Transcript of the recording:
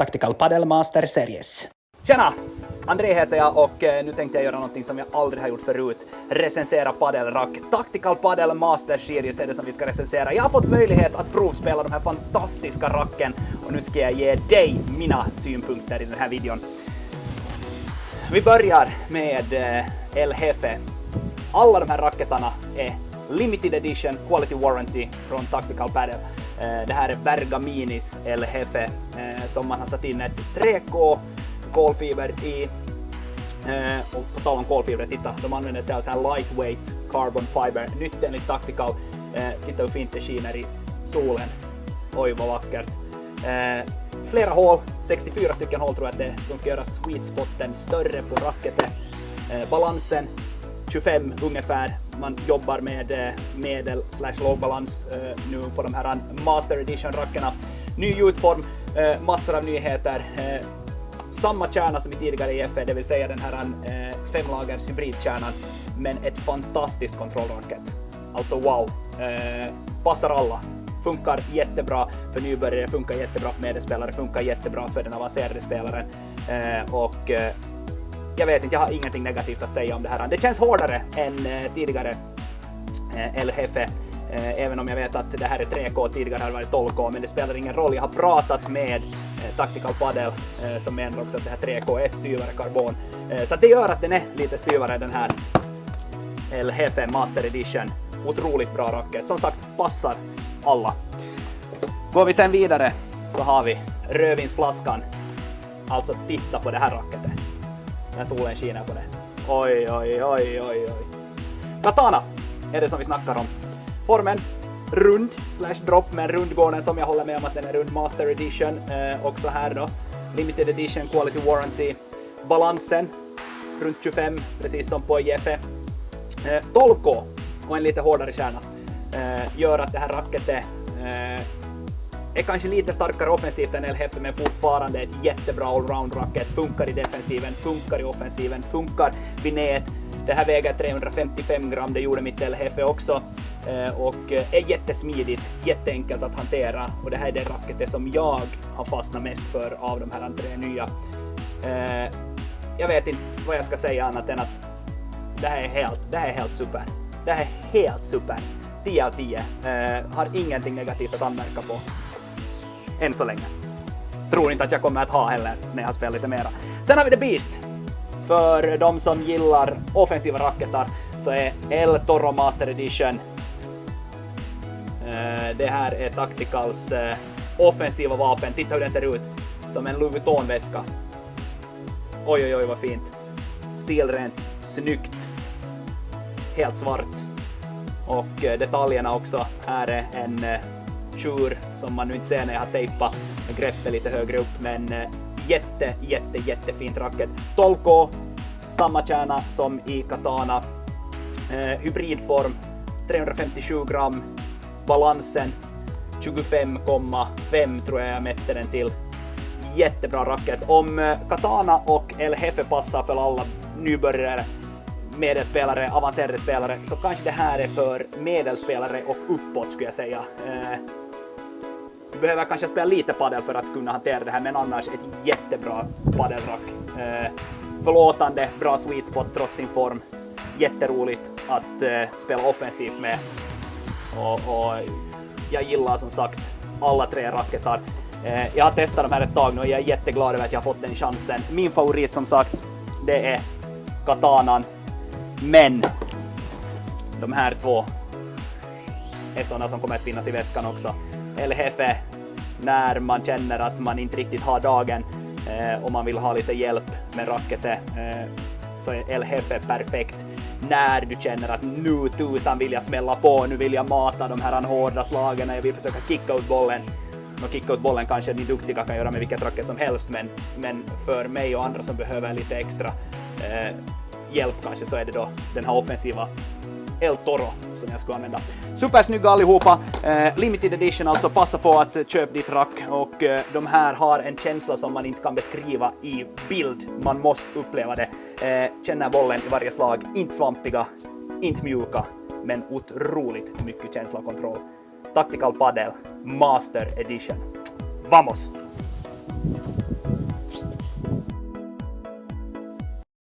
Tactical Padel Master Series. Tjena! André heter jag och nu tänkte jag göra någonting som jag aldrig har gjort förut. Recensera padelrack. Tactical Padel Master Series är det som vi ska recensera. Jag har fått möjlighet att provspela de här fantastiska racken och nu ska jag ge dig mina synpunkter i den här videon. Vi börjar med El Jefe. Alla de här racketarna är Limited Edition Quality Warranty från Tactical Padel. Det här är Bergaminis El Jefe som man har satt in ett 3K kolfiber i. Och på tal om kolfiber, titta, de använder sig av så här lightweight carbon fiber. Nytt enligt Tactical. Titta hur fint det skiner i solen. Oj vad vackert. Flera hål, 64 stycken hål tror jag att det är, som ska göra sweet spoten större på racketet. Balansen 25 ungefär. Man jobbar med medel / lågbalans nu på de här Master Edition rackarna. Ny gjutform, massor av nyheter. Samma kärna som i tidigare EFE, det vill säga den här 5-lagers hybridkärnan, men ett fantastiskt kontrollracket. Alltså wow, passar alla. Funkar jättebra för nybörjare, funkar jättebra för medspelare, funkar jättebra för den avancerade spelaren. Och jag vet inte, jag har ingenting negativt att säga om det här. Det känns hårdare än tidigare El Jefe. Även om jag vet att det här är 3K, tidigare har det varit 12K, men det spelar ingen roll. Jag har pratat med Tactical Padel som menar också att det här 3K är ett styvare karbon. Så det gör att den är lite styvare, den här El Jefe Master Edition. Otroligt bra racket. Som sagt, passar alla. Går vi sen vidare så har vi rödvinsflaskan. Alltså titta på det här racketet. När solen skiner på det. Oj, oj, oj, oj, oj. Katana är det som vi snackar om. Formen rund / drop, men rund går den som jag håller med om att den är rund. Master Edition. Också här då. Limited Edition Quality Warranty. Balansen runt 25, precis som på EFE. 12K och en lite hårdare kärna. Gör att det här racketet är kanske lite starkare offensivt än El Jefe, men fortfarande ett jättebra allround racket. Funkar i defensiven, funkar i offensiven, funkar vid nät. Det här väger 355 gram, det gjorde mitt El Jefe också. Och är jättesmidigt, jätteenkelt att hantera. Och det här är det racketet som jag har fastnat mest för av de här 3 nya. Jag vet inte vad jag ska säga annat än att det här är helt super. Det här är helt super. 10 av 10. Har ingenting negativt att anmärka på. Än så länge. Tror inte att jag kommer att ha heller när jag spelar lite mera. Sen har vi The Beast. För de som gillar offensiva racketar så är El Toro Master Edition. Det här är Tacticals offensiva vapen. Titta hur den ser ut. Som en Louis Vuitton-väska. Oj oj oj vad fint. Stilrent, snyggt. Helt svart. Och detaljerna också. Här är en tjur som man nu inte ser när jag har tejpat greppet lite högre upp. Men jättefint racket. 12K, samma kärna som i Katana. Hybridform, 357 gram. Balansen 25,5 tror jag mätte den till. Jättebra racket. Om Katana och El Jefe passar för alla nybörjare, medelspelare, avancerade spelare, så kanske det här är för medelspelare och uppåt skulle jag säga. Du behöver kanske spela lite padel för att kunna hantera det här, men annars ett jättebra padelrack. Förlåtande, bra sweet spot trots sin form. Jätteroligt att spela offensivt med. Och jag gillar som sagt alla 3 racketar. Jag har testat de här ett tag nu och jag är jätteglad över att jag har fått den chansen. Min favorit som sagt, det är Katanan. Men de här 2 är sådana som kommer att finnas i väskan också. El Jefe, när man känner att man inte riktigt har dagen och man vill ha lite hjälp med racketet, så är El Jefe perfekt. När du känner att nu tusan vill jag smälla på, nu vill jag mata de här hårda slagen, jag vill försöka kicka ut bollen. Och kicka ut bollen kanske ni duktiga kan göra med vilket racket som helst, men för mig och andra som behöver lite extra hjälp kanske, så är det då den här offensiva El Toro som jag skulle använda. Supersnygga allihopa. Limited edition, alltså passa på att köpa ditt rack. Och de här har en känsla som man inte kan beskriva i bild. Man måste uppleva det. Känna bollen i varje slag. Inte svampiga, inte mjuka, men otroligt mycket känsla och kontroll. Tactical Padel Master Edition. Vamos!